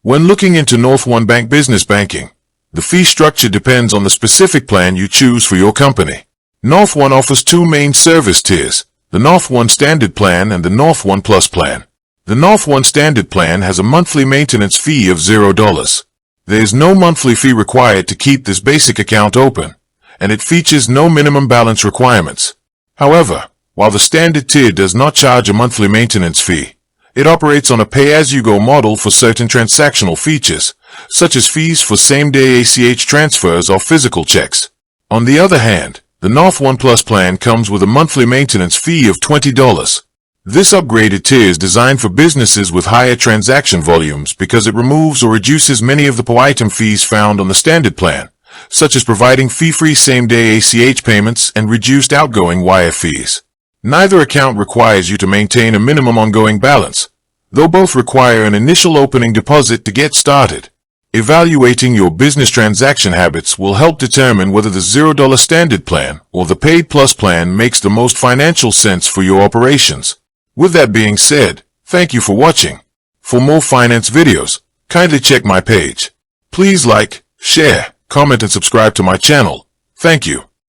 When looking into NorthOne Bank business banking, the fee structure depends on the specific plan you choose for your company. NorthOne offers two main service tiers, the NorthOne Standard Plan and the NorthOne Plus Plan. The NorthOne Standard Plan has a monthly maintenance fee of $0. There is no monthly fee required to keep this basic account open, and it features no minimum balance requirements. However, while the standard tier does not charge a monthly maintenance fee, it operates on a pay-as-you-go model for certain transactional features, such as fees for same-day ACH transfers or physical checks. On the other hand, the NorthOne Plus plan comes with a monthly maintenance fee of $20. This upgraded tier is designed for businesses with higher transaction volumes because it removes or reduces many of the per-item fees found on the standard plan, such as providing fee-free same-day ACH payments and reduced outgoing wire fees. Neither account requires you to maintain a minimum ongoing balance, though both require an initial opening deposit to get started. Evaluating your business transaction habits will help determine whether the $0 standard plan or the paid plus plan makes the most financial sense for your operations. With that being said, thank you for watching. For more finance videos, kindly check my page. Please like, share, comment and subscribe to my channel. Thank you.